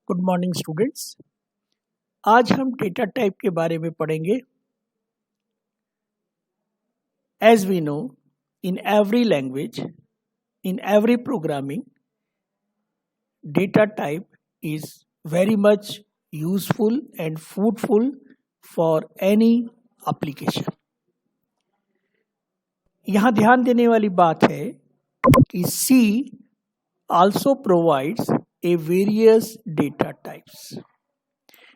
Good morning students. आज हम data type के बारे में पढ़ेंगे। As we know, in every language, in every programming, data type is very much useful and fruitful for any application. यहाँ ध्यान देने वाली बात है कि सी also provides a various data types.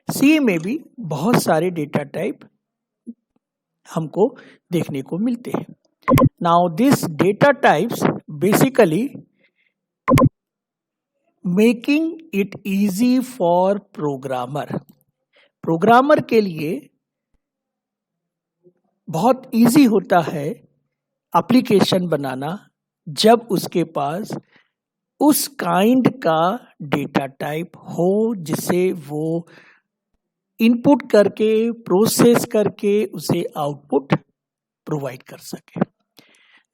C में भी बहुत सारे डेटा टाइप हमको देखने को मिलते हैं। Now this data types basically making it easy for programmer. Programmer के लिए बहुत इजी होता है एप्लीकेशन बनाना जब उसके पास उस काइंड का डेटा टाइप हो जिसे वो इनपुट करके प्रोसेस करके उसे आउटपुट प्रोवाइड कर सके।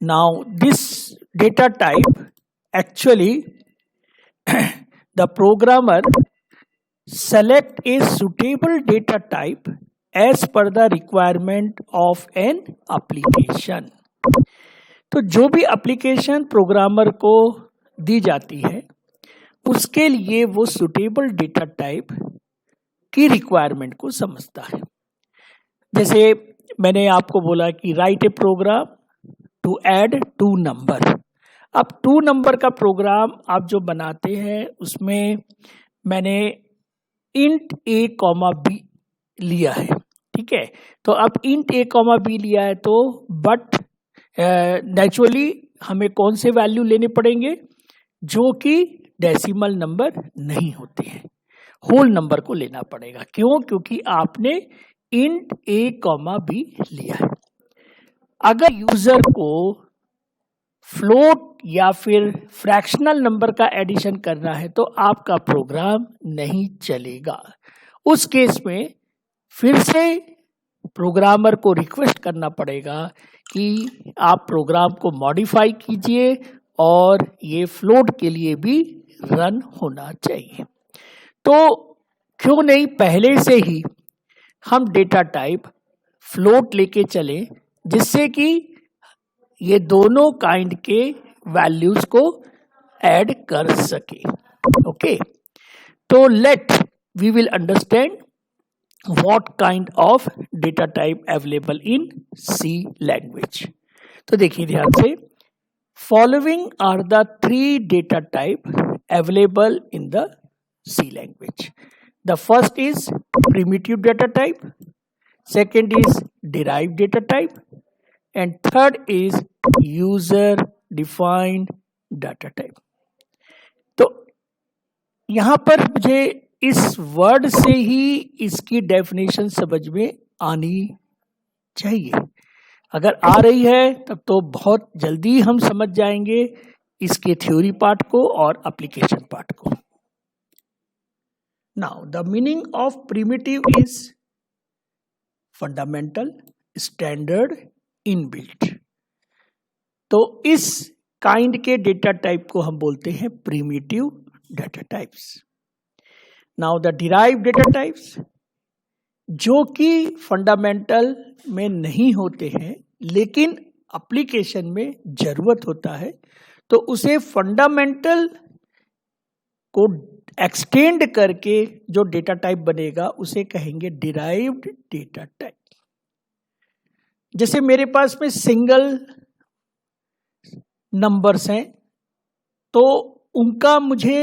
Now this data type actually the programmer select a suitable data type as per the requirement of an application. तो जो भी एप्लीकेशन प्रोग्रामर को दी जाती है उसके लिए वो सुटेबल डेटा टाइप की रिक्वायरमेंट को समझता है। जैसे मैंने आपको बोला कि write a program to add 2 number. अब 2 नंबर का प्रोग्राम आप जो बनाते हैं उसमें मैंने इंट a कॉमा बी लिया है, ठीक है। तो अब इंट a कॉमा बी लिया है तो बट नेचुरली हमें कौन से वैल्यू लेने पड़ेंगे जो कि डेसिमल नंबर नहीं होते हैं, होल नंबर को लेना पड़ेगा। क्यों? क्योंकि आपने इंट a कॉमा बी लिया है। अगर यूजर को फ्लोट या फिर फ्रैक्शनल नंबर का एडिशन करना है तो आपका प्रोग्राम नहीं चलेगा। उस केस में फिर से प्रोग्रामर को रिक्वेस्ट करना पड़ेगा कि आप प्रोग्राम को मॉडिफाई कीजिए और ये फ्लोट के लिए भी रन होना चाहिए। तो क्यों नहीं पहले से ही हम डेटा टाइप फ्लोट लेके चलें जिससे कि ये दोनों काइंड के वैल्यूज को ऐड कर सके। ओके, तो let we will understand what kind of data type available in C language. तो देखिए ध्यान से, following are the 3 data type available in the C language. The first is primitive data type, second is derived data type, and third is user defined data type. तो यहाँ पर मुझे इस word से ही इसकी डेफिनेशन समझ में आनी चाहिए। अगर आ रही है तब तो बहुत जल्दी हम समझ जाएंगे इसके थ्योरी पार्ट को और एप्लीकेशन पार्ट को। Now the meaning of primitive is fundamental, standard, inbuilt. तो इस काइंड के डेटा टाइप को हम बोलते हैं primitive data types. Now the derived data types जो कि फंडामेंटल में नहीं होते हैं लेकिन एप्लीकेशन में जरूरत होता है, तो उसे फंडामेंटल को एक्सटेंड करके जो डेटा टाइप बनेगा उसे कहेंगे डिराइव्ड डेटा टाइप। जैसे मेरे पास में सिंगल नंबर्स हैं तो उनका मुझे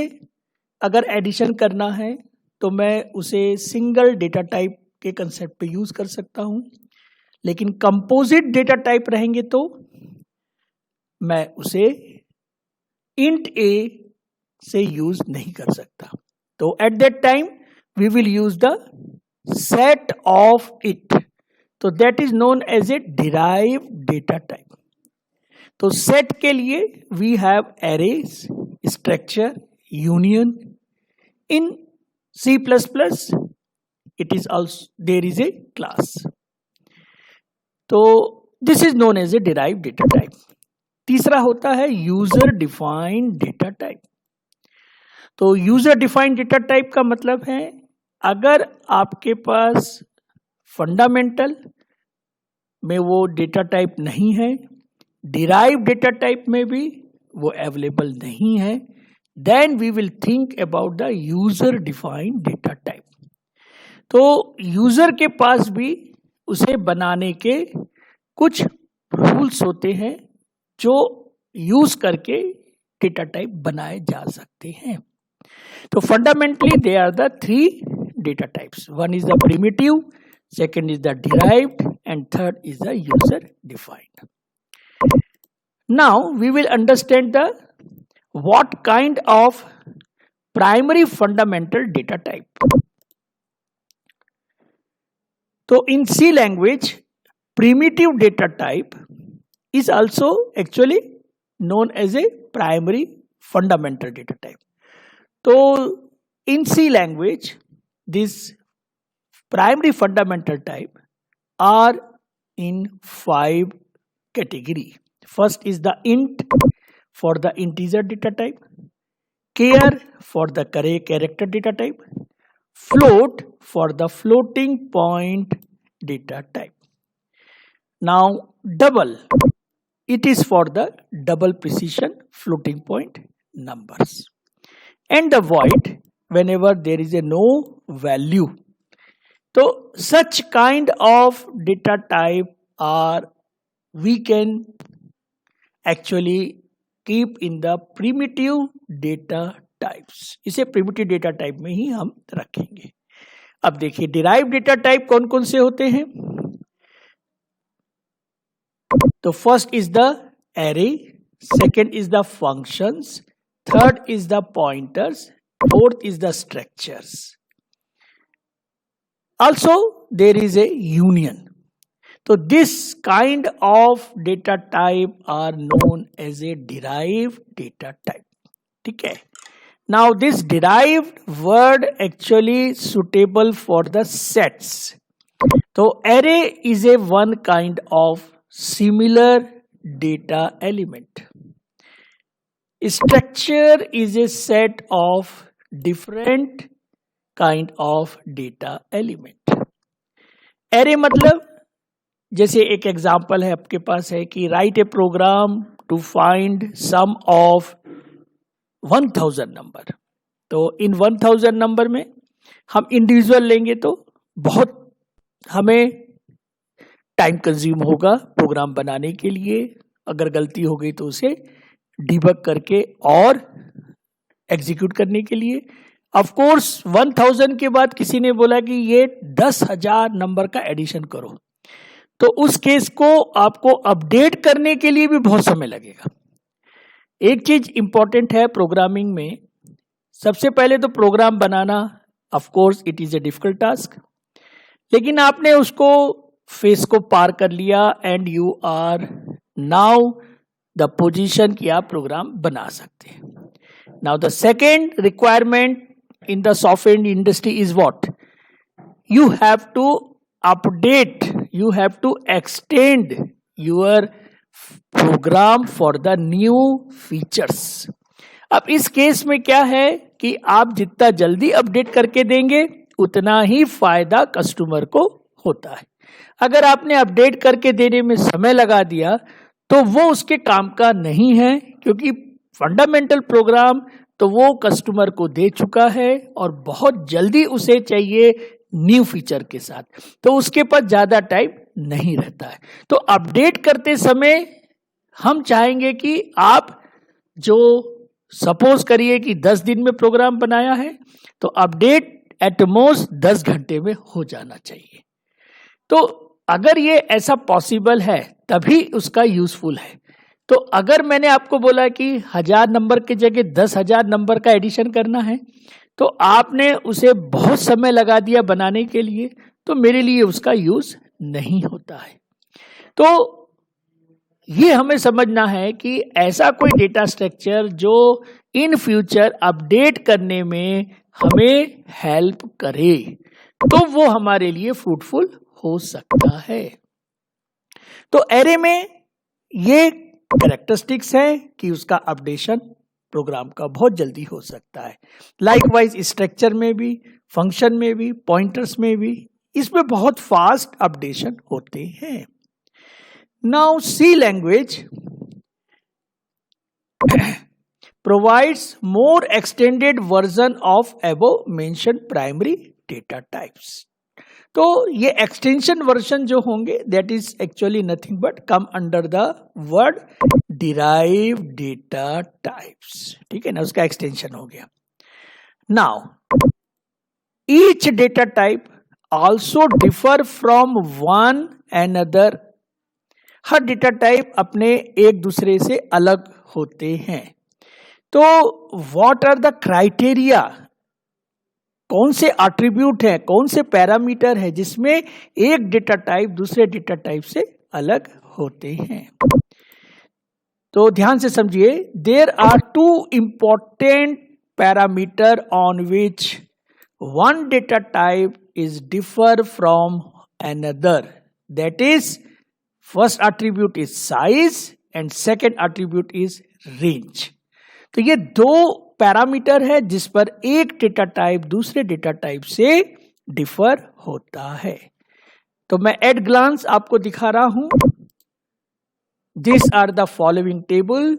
अगर एडिशन करना है तो मैं उसे सिंगल डेटा टाइप के कंसेप्ट पे यूज कर सकता हूं, लेकिन कंपोजिट डेटा टाइप रहेंगे तो मैं उसे इंट a से यूज नहीं कर सकता। तो at that time we will use the set of it, तो that is known as a derived data type. तो सेट के लिए we have arrays, structure, union. In C++ it is also there is a class. तो this is known as a derived data type. तीसरा होता है user defined data type. तो user defined data type का मतलब है अगर आपके पास फंडामेंटल में वो डेटा टाइप नहीं है, डिराइव डेटा टाइप में भी वो अवेलेबल नहीं है, then we will think about the user defined data type. तो यूजर के पास भी उसे बनाने के कुछ रूल्स होते हैं जो यूज करके डेटा टाइप बनाए जा सकते हैं। तो fundamentally they are the 3 data types. One is the primitive, second is the derived, and third is the user defined. Now we will understand the what kind of primary fundamental data type. So in C language, primitive data type is also actually known as a primary fundamental data type. So in C language, this primary fundamental type are in 5 category. First is the int for the integer data type, char for the character data type, float for the floating point data type. Now double, it is for the double precision floating point numbers, and the void whenever there is a no value. So such kind of data type are we can actually keep in the primitive data types. इसे primitive data type में ही हम रखेंगे। अब देखिए derived data type कौन कौन से होते हैं। तो first is the array, second is the functions, third is the pointers, fourth is the structures. Also there is a union. So this kind of data type are known as a derived data type. ठीक है। Now this derived word actually suitable for the sets. So array is a one kind of similar data element. Structure is a set of different kind of data element. Array मतलब जैसे एक example है आपके पास है कि write a program to find sum of 1000 number. तो इन 1000 number में हम इंडिविजुअल लेंगे तो बहुत हमें टाइम कंज्यूम होगा प्रोग्राम बनाने के लिए। अगर गलती हो गई तो उसे डिबग करके और एग्जीक्यूट करने के लिए। ऑफ कोर्स 1000 के बाद किसी ने बोला कि ये 10,000 नंबर का एडिशन करो, तो उस केस को आपको अपडेट करने के लिए भी बहुत समय लगेगा। एक चीज इंपॉर्टेंट है प्रोग्रामिंग में, सबसे पहले तो प्रोग्राम बनाना of course it is a difficult task, लेकिन आपने उसको फेस को पार कर लिया and you are now the position कि आप प्रोग्राम बना सकते हैं। Now the second requirement in the software industry is what? You have to update, you have to extend your program for the new features. अब इस case में क्या है कि आप जितना जल्दी अपडेट करके देंगे उतना ही फायदा कस्टमर को होता है। अगर आपने अपडेट करके देने में समय लगा दिया तो वो उसके काम का नहीं है, क्योंकि फंडामेंटल प्रोग्राम तो वो कस्टमर को दे चुका है और बहुत जल्दी उसे चाहिए न्यू फीचर के साथ, तो उसके पास ज्यादा टाइम नहीं रहता है। तो अपडेट करते समय हम चाहेंगे कि आप जो सपोज करिए कि 10 दिन में प्रोग्राम बनाया है तो अपडेट एट मोस्ट 10 घंटे में हो जाना चाहिए। तो अगर ये ऐसा पॉसिबल है तभी उसका यूजफुल है। तो अगर मैंने आपको बोला कि 1000 नंबर की जगह 10,000 नंबर का एडिशन करना है तो आपने उसे बहुत समय लगा दिया बनाने के लिए, तो मेरे लिए उसका यूज नहीं होता है। तो ये हमें समझना है कि ऐसा कोई डेटा स्ट्रक्चर जो इन फ्यूचर अपडेट करने में हमें हेल्प करे तो वो हमारे लिए फ्रूटफुल हो सकता है। तो एरे में ये कैरेक्टरिस्टिक्स है कि उसका अपडेशन प्रोग्राम का बहुत जल्दी हो सकता है। लाइकवाइज स्ट्रक्चर में भी, फंक्शन में भी, पॉइंटर्स में भी इसमें बहुत फास्ट अपडेशन होते हैं। Now see language provides more extended version of above mentioned primary data types। तो ये एक्सटेंशन वर्जन जो होंगे that is actually nothing but come under the word derive data types. ठीक है ना, उसका एक्सटेंशन हो गया। Now each data type also differ from one another. Her data type अपने एक दूसरे से अलग होते हैं। तो व्हाट आर द क्राइटेरिया, कौन से एट्रीब्यूट है, कौन से पैरामीटर है जिसमें एक डेटा टाइप दूसरे डेटा टाइप से अलग होते हैं। तो ध्यान से समझिए, there are two important parameter on which one data type is differ from another. That is first attribute is size and second attribute is range. तो ये दो पैरामीटर है जिस पर एक डेटा टाइप दूसरे डेटा टाइप से डिफर होता है। तो मैं एट ग्लांस आपको दिखा रहा हूं। This are the following table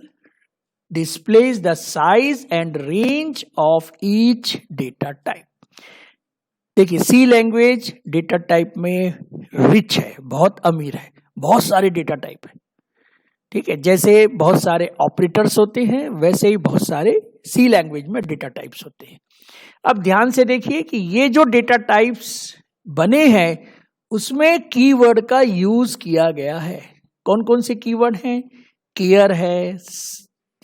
displays the size and range of each data type. देखिए, सी लैंग्वेज डेटा टाइप में रिच है, बहुत अमीर है, बहुत सारे डेटा टाइप है। ठीक है, जैसे बहुत सारे ऑपरेटर्स होते हैं वैसे ही बहुत सारे सी लैंग्वेज में डेटा टाइप्स होते हैं। अब ध्यान से देखिए कि ये जो डेटा टाइप्स बने हैं उसमें कीवर्ड का यूज किया गया है। कौन कौन से कीवर्ड हैं? केयर है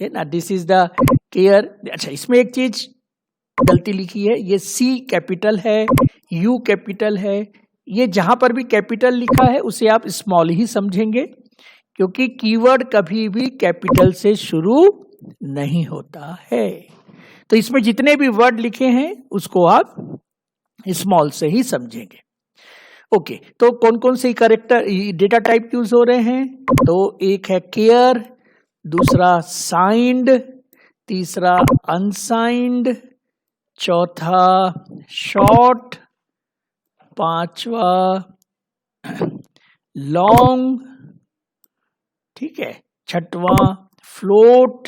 ना, दिस इज द केयर। अच्छा, इसमें एक चीज गलती लिखी है, ये सी कैपिटल है, यू कैपिटल है। ये जहां पर भी कैपिटल लिखा है उसे आप स्मॉल ही समझेंगे, क्योंकि कीवर्ड कभी भी कैपिटल से शुरू नहीं होता है। तो इसमें जितने भी वर्ड लिखे हैं उसको आप स्मॉल से ही समझेंगे। ओके, तो कौन कौन से कैरेक्टर डेटा टाइप यूज हो रहे हैं? तो एक है केयर, दूसरा साइंड, तीसरा अनसाइंड, चौथा शॉर्ट, पांचवा लॉन्ग, ठीक है, छठवां फ्लोट,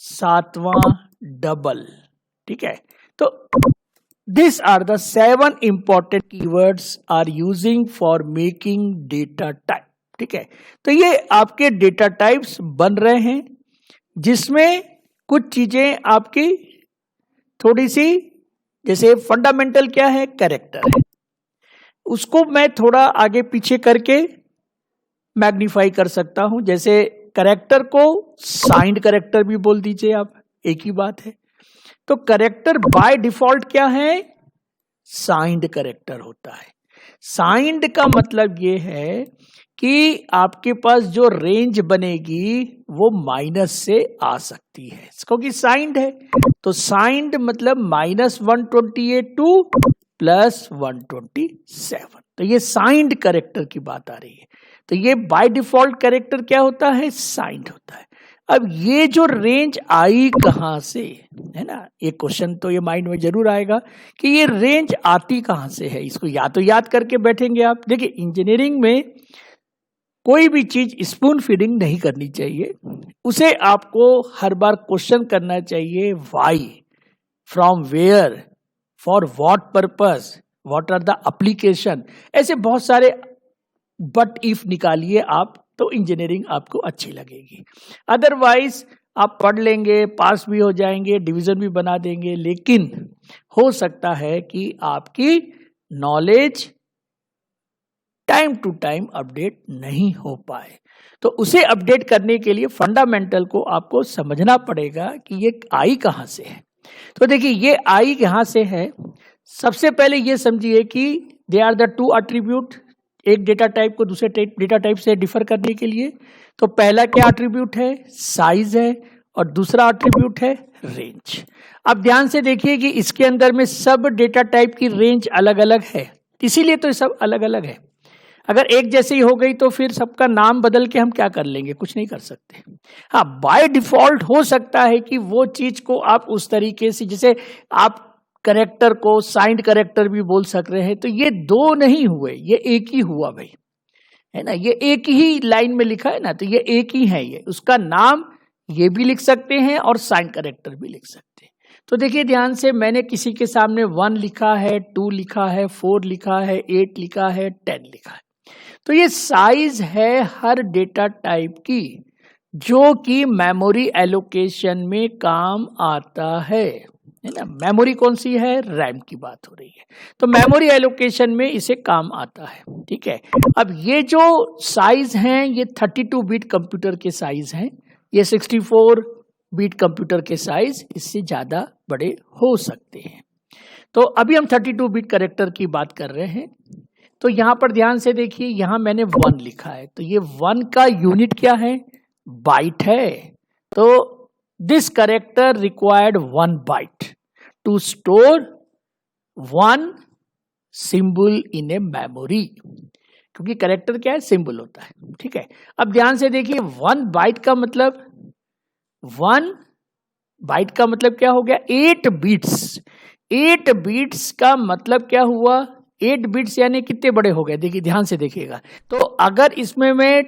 सातवां डबल। ठीक है, तो this are the 7 important keywords are using for making data type. ठीक है, तो ये आपके डेटा टाइप्स बन रहे हैं जिसमें कुछ चीजें आपकी थोड़ी सी, जैसे फंडामेंटल क्या है, कैरेक्टर है, उसको मैं थोड़ा आगे पीछे करके मैग्नीफाई कर सकता हूं। जैसे कैरेक्टर को साइंड कैरेक्टर भी बोल दीजिए आप, एक ही बात है। तो कैरेक्टर बाय डिफॉल्ट क्या है? साइंड कैरेक्टर होता है। साइंड का मतलब ये है कि आपके पास जो रेंज बनेगी वो माइनस से आ सकती है, क्योंकि साइंड है। तो साइंड मतलब -128 टू +127। तो ये साइंड कैरेक्टर की बात आ रही है। तो ये बाय डिफॉल्ट कैरेक्टर क्या होता है? साइंड होता है। अब ये जो रेंज आई कहां से, है ना, ये क्वेश्चन तो ये माइंड में जरूर आएगा कि ये रेंज आती कहां से है। इसको या तो याद करके बैठेंगे आप। देखिए, इंजीनियरिंग में कोई भी चीज स्पून फीडिंग नहीं करनी चाहिए, उसे आपको हर बार क्वेश्चन करना चाहिए। Why, from where, for what purpose, what are the application, ऐसे बहुत सारे बट इफ निकालिए आप, तो इंजीनियरिंग आपको अच्छी लगेगी। अदरवाइज आप पढ़ लेंगे, पास भी हो जाएंगे, डिवीजन भी बना देंगे, लेकिन हो सकता है कि आपकी knowledge time to time update नहीं हो पाए। तो उसे अपडेट करने के लिए फंडामेंटल को आपको समझना पड़ेगा कि ये आई कहां से है। तो देखिए, ये आई यहां से है। सबसे पहले ये समझिए कि दे आर द 2 एट्रीब्यूट, एक डेटा टाइप को दूसरे डेटा टाइप से डिफर करने के लिए। तो पहला क्या एट्रीब्यूट है? साइज है, और दूसरा एट्रीब्यूट है रेंज। अब ध्यान से देखिए कि इसके अंदर में सब डेटा टाइप की रेंज अलग अलग है, इसीलिए तो सब अलग अलग है। अगर एक जैसे ही हो गई तो फिर सबका नाम बदल के हम क्या कर लेंगे, कुछ नहीं कर सकते। हाँ, बाय डिफॉल्ट हो सकता है कि वो चीज को आप उस तरीके से, जैसे आप करेक्टर को साइंड करेक्टर भी बोल सक रहे हैं, तो ये दो नहीं हुए, ये एक ही हुआ भाई, है ना, ये एक ही लाइन में लिखा है ना, तो ये एक ही है, ये उसका नाम ये भी लिख सकते हैं और साइंड करेक्टर भी लिख सकते हैं। तो देखिए ध्यान से, मैंने किसी के सामने 1 लिखा है, 2 लिखा है, 4 लिखा है, 8 लिखा है, 10 लिखा है। तो ये साइज है हर डेटा टाइप की जो कि मेमोरी एलोकेशन में काम आता है ना। मेमोरी कौन सी है, रैम की बात हो रही है, तो मेमोरी एलोकेशन में इसे काम आता है, ठीक है। अब ये जो साइज हैं ये 32 बिट कंप्यूटर के साइज हैं, ये 64 बिट कंप्यूटर के साइज इससे ज्यादा बड़े हो सकते हैं। तो अभी हम 32 बिट कैरेक्टर की बात कर रहे हैं। तो यहां पर ध्यान से देखिए, यहां मैंने 1 लिखा है, तो ये 1 का यूनिट क्या है, बाइट है। तो this character required 1 byte to store 1 symbol in a memory, क्योंकि कैरेक्टर क्या है, सिंबल होता है, ठीक है। अब ध्यान से देखिए, 1 बाइट का मतलब 1 बाइट का मतलब क्या हो गया, 8 बिट्स। 8 बिट्स का मतलब क्या हुआ, 8 बिट्स यानी कितने बड़े हो गए, देखिए ध्यान से देखिएगा। तो अगर इसमें मैं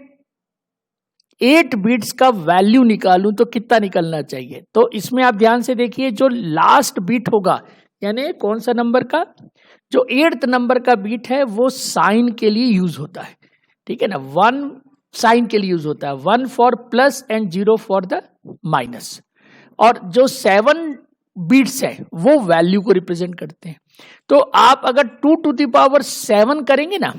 8 बिट्स का वैल्यू निकालूं तो कितना निकलना चाहिए, तो इसमें आप ध्यान से देखिए, जो लास्ट बिट होगा यानी कौन सा नंबर का, जो 8th नंबर का बीट है वो साइन के लिए यूज होता है, ठीक है ना। 1 साइन के लिए यूज होता है, 1 for plus and 0 for the minus, और जो 7 बीट्स है वो वैल्यू को रिप्रेजेंट करते हैं। तो आप अगर 2 to the power 7 करेंगे ना,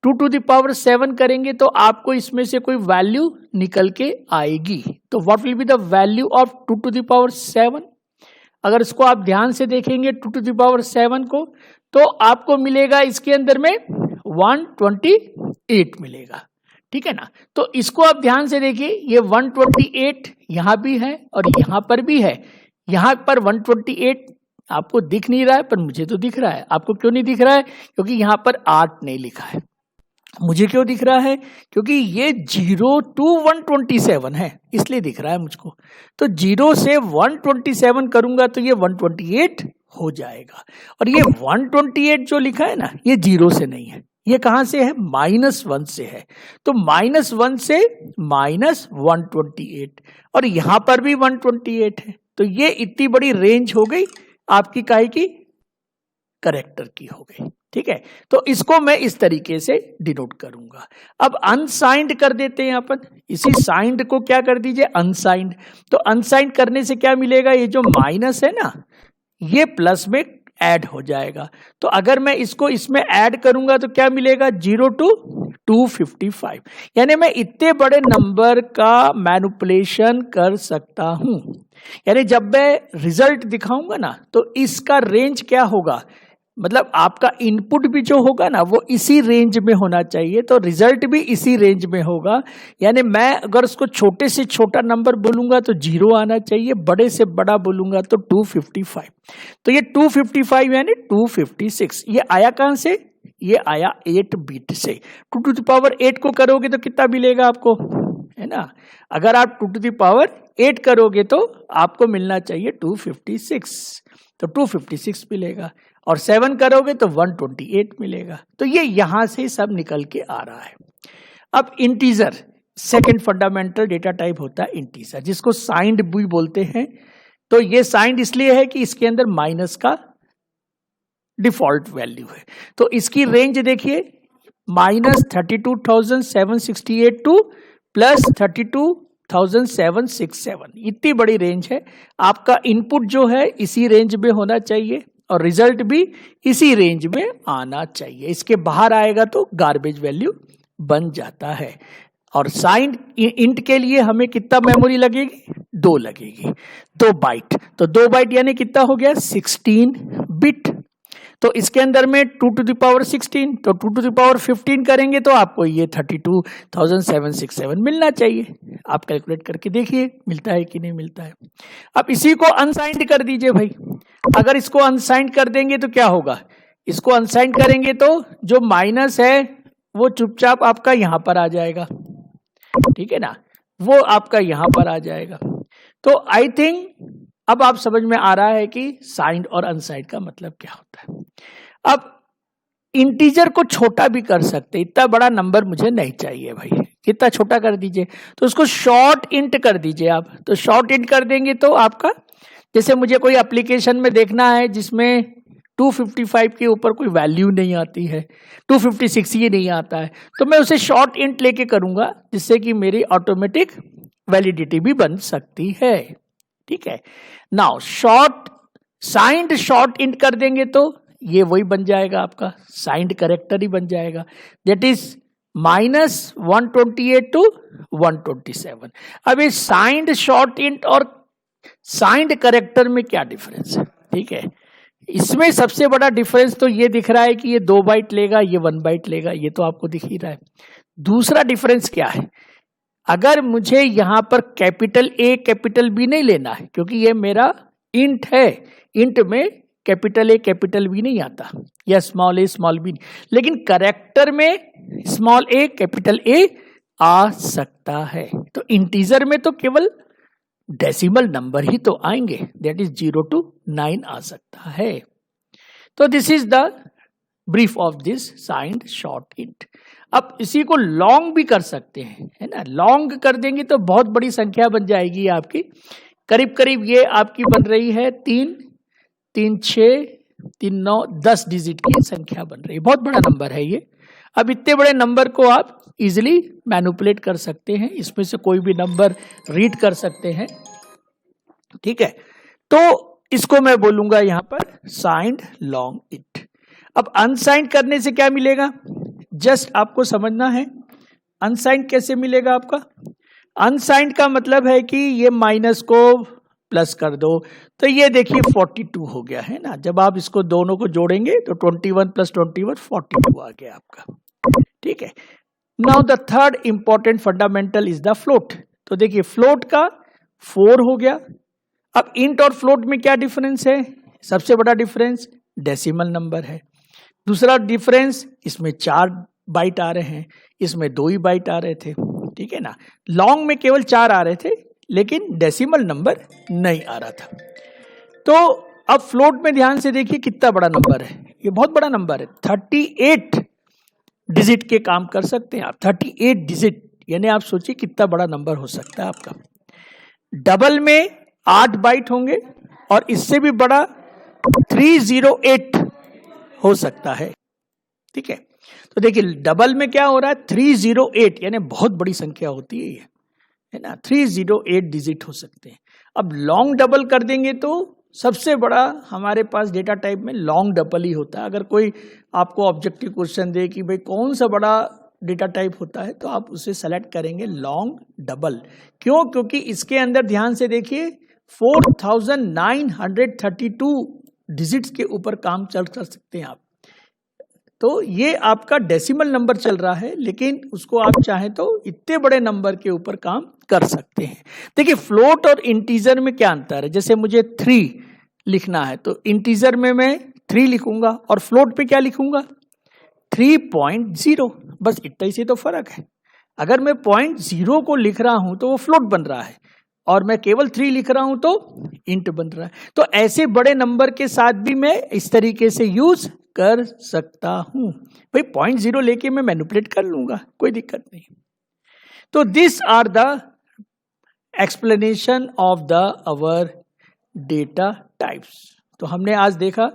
2 to the power 7 करेंगे तो आपको इसमें से कोई वैल्यू निकल के आएगी। तो what will be the value of 2 to the power 7, अगर इसको आप ध्यान से देखेंगे 2 to the power 7 को, तो आपको मिलेगा इसके अंदर में 128 मिलेगा, ठीक है ना। तो इसको आप ध्यान से देखिए, ये 128 यहां भी है और यहां पर भी है। यहां पर 128 आपको दिख नहीं रहा है, पर मुझे तो दिख रहा है। आपको क्यों नहीं दिख रहा है, क्योंकि यहां पर 8 नहीं लिखा है। मुझे क्यों दिख रहा है, क्योंकि ये 0 to 127 है, इसलिए दिख रहा है मुझको। तो 0 से 127 करूंगा तो ये 128 हो जाएगा। और ये 128 जो लिखा है ना, ये 0 से नहीं है, ये कहां से है, -1 से है। तो -1 से -128, और यहां पर भी 128 है। तो ये इतनी बड़ी रेंज हो गई आपकी, काहे की, करेक्टर की हो गई, ठीक है। तो इसको मैं इस तरीके से डिनोट करूंगा। अब अनसाइंड कर देते हैं अपन, इसी साइंड को क्या कर दीजिए, अनसाइंड। तो अनसाइंड करने से क्या मिलेगा, ये जो माइनस है ना, ये प्लस में ऐड हो जाएगा। तो अगर मैं इसको इसमें ऐड करूंगा तो क्या मिलेगा, 0 to 255, यानी मैं इतने बड़े नंबर का मैनिपुलेशन कर सकता हूं। यानी जब मैं रिजल्ट दिखाऊंगा ना, तो इसका रेंज क्या होगा, मतलब आपका इनपुट भी जो होगा ना वो इसी रेंज में होना चाहिए, तो रिजल्ट भी इसी रेंज में होगा। यानी मैं अगर उसको छोटे से छोटा नंबर बोलूंगा तो 0 आना चाहिए, बड़े से बड़ा बोलूंगा तो 255। तो ये 255 यानी 256, ये आया कहां से, ये आया 8 बिट से। 2 to the power 8 को करोगे तो कितना मिलेगा आपको, है ना। अगर आप 2 to the power 8 करोगे तो आपको मिलना चाहिए 256, तो 256 मिलेगा, और 7 करोगे तो 128 मिलेगा। तो ये यहां से सब निकल के आ रहा है। अब integer, second fundamental data type होता है इंटीजर, जिसको साइंड भी बोलते हैं। तो ये साइंड इसलिए है कि इसके अंदर माइनस का डिफॉल्ट वैल्यू है। तो इसकी रेंज देखिए, -32,768 टू +32,767, इतनी बड़ी रेंज है। आपका इनपुट जो है इसी रेंज में होना चाहिए और रिजल्ट भी इसी रेंज में आना चाहिए। इसके बाहर आएगा तो गार्बेज वैल्यू बन जाता है। और साइंड इंट के लिए हमें कितना मेमोरी लगेगी, 2 लगेगी, 2 बाइट। तो 2 बाइट यानी कितना हो गया, 16 बिट। तो इसके अंदर में 2 to the power 16, तो 2 to the power 15 करेंगे तो आपको ये 32,767 मिलना चाहिए। आप कैलकुलेट करके देखिए मिलता है कि नहीं मिलता है। अब इसी को अनसाइंड कर दीजिए भाई। अगर इसको अनसाइंड कर देंगे तो क्या होगा, इसको अनसाइंड करेंगे तो जो माइनस है वो चुपचाप आपका यहां पर आ जाएगा, ठीक है ना, वो आपका यहां पर आ जाएगा। तो आई थिंक अब आप समझ में आ रहा है कि साइंड और अनसाइंड का मतलब क्या होता है। अब इंटीजर को छोटा भी कर सकते, इतना बड़ा नंबर मुझे नहीं चाहिए भाई, कितना छोटा कर दीजिए, तो उसको शॉर्ट इंट कर दीजिए आप। तो शॉर्ट इंट कर देंगे तो आपका, जैसे मुझे कोई एप्लीकेशन में देखना है जिसमें 255 के ऊपर कोई वैल्यू नहीं आती है, 256 ही नहीं आता है, तो मैं उसे शॉर्ट इंट लेके करूंगा, जिससे कि मेरी ऑटोमेटिक वैलिडिटी भी बन सकती है, ठीक है। Now short signed short int कर देंगे तो ये वही बन जाएगा, आपका साइंड करेक्टर ही बन जाएगा, दैट इज -128 to 127। अब ये साइंड शॉर्ट इंट और साइंड करेक्टर में क्या डिफरेंस है, ठीक है। इसमें सबसे बड़ा डिफरेंस तो ये दिख रहा है कि ये 2 बाइट लेगा, ये 1 बाइट लेगा, ये तो आपको दिख ही रहा है। दूसरा डिफरेंस क्या है, अगर मुझे यहां पर कैपिटल ए कैपिटल बी नहीं लेना है, क्योंकि ये मेरा इंट है, इंट में कैपिटल ए कैपिटल बी नहीं आता, या स्मॉल ए स्मॉल बी, लेकिन करेक्टर में स्मॉल ए कैपिटल ए आ सकता है। तो इंटीजर में तो केवल डेसिमल नंबर ही तो आएंगे, दैट इज 0 to 9 आ सकता है। तो this is the brief of this signed short int. अब इसी को लॉन्ग भी कर सकते हैं, है ना, लॉन्ग कर देंगे तो बहुत बड़ी संख्या बन जाएगी आपकी, करीब करीब ये आपकी बन रही है 3 3 6 3 9 10 डिजिट की संख्या बन रही है, बहुत बड़ा नंबर है ये। अब इतने बड़े नंबर को आप इजिली मैनिपुलेट कर सकते हैं, इसमें से कोई भी नंबर रीड कर सकते हैं, ठीक है। तो इसको मैं बोलूंगा यहां पर साइंड लॉन्ग इंट। अब अनसाइंड करने से क्या मिलेगा, जस्ट आपको समझना है अनसाइंड कैसे मिलेगा आपका। अनसाइंड का मतलब है कि ये माइनस को प्लस कर दो, तो ये देखिए 42 हो गया, है ना। जब आप इसको दोनों को जोड़ेंगे तो 21 + 21 42 आ गया आपका, ठीक है। Now the third important fundamental is the float. तो देखिए फ्लोट का 4 हो गया। अब इंट और फ्लोट में क्या डिफरेंस है, सबसे बड़ा डिफरेंस डेसिमल नंबर है। दूसरा डिफरेंस, इसमें 4 बाइट आ रहे हैं, इसमें 2 ही बाइट आ रहे थे, ठीक है ना। लॉन्ग में केवल 4 आ रहे थे, लेकिन डेसिमल नंबर नहीं आ रहा था। तो अब फ्लोट में ध्यान से देखिए कितना बड़ा नंबर है, ये बहुत बड़ा नंबर है, 38 डिजिट के काम कर सकते हैं आप, 38 डिजिट, यानी आप सोचिए कितना बड़ा नंबर हो सकता है आपका। डबल में 8 बाइट होंगे और इससे भी बड़ा 308 हो सकता है, ठीक है। तो देखिए डबल में क्या हो रहा है, 308, यानी बहुत बड़ी संख्या होती है ये, है ना, 308 डिजिट हो सकते हैं। अब लॉन्ग डबल कर देंगे तो सबसे बड़ा हमारे पास डेटा टाइप में लॉन्ग डबल ही होता है। अगर कोई आपको ऑब्जेक्टिव क्वेश्चन दे कि भाई कौन सा बड़ा डेटा टाइप होता है, तो आप उसे सेलेक्ट करेंगे लॉन्ग डबल। क्यों, क्योंकि इसके अंदर ध्यान से देखिए 4932 डिजिट्स के ऊपर काम चल कर सकते हैं आप। तो ये आपका डेसिमल नंबर चल रहा है, लेकिन उसको आप चाहें तो इतने बड़े नंबर के ऊपर काम कर सकते हैं। देखिए फ्लोट और इंटीजर में क्या अंतर है, जैसे मुझे 3 लिखना है तो इंटीजर में मैं 3 लिखूंगा और फ्लोट पे क्या लिखूंगा 3.0, बस इतना ही से तो फर्क है। अगर मैं 0.0 को लिख रहा हूं तो वो फ्लोट बन रहा है, और मैं केवल 3 लिख रहा हूं तो इंट बन रहा है। तो ऐसे बड़े नंबर के साथ भी मैं इस तरीके से यूज कर सकता हूं। भाई 0.0 लेके मैं मैनिपुलेट कर लूंगा, कोई दिक्कत नहीं। तो this are the explanation of the our data types. तो हमने आज देखा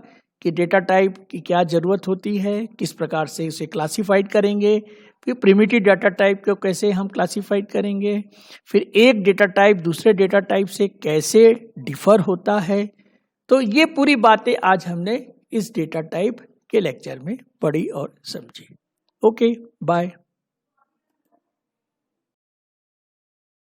कि डेटा टाइप की क्या जरूरत होती है, किस प्रकार से उसे क्लासिफाइड करेंगे, फिर प्रिमिटिव डेटा टाइप को कैसे हम क्लासिफाइड करेंगे, फिर एक डेटा टाइप दूसरे डेटा टाइप से कैसे डिफर होता है। तो ये पूरी बातें आज हमने इस डेटा टाइप के लेक्चर में पढ़ी और समझी। Okay, bye.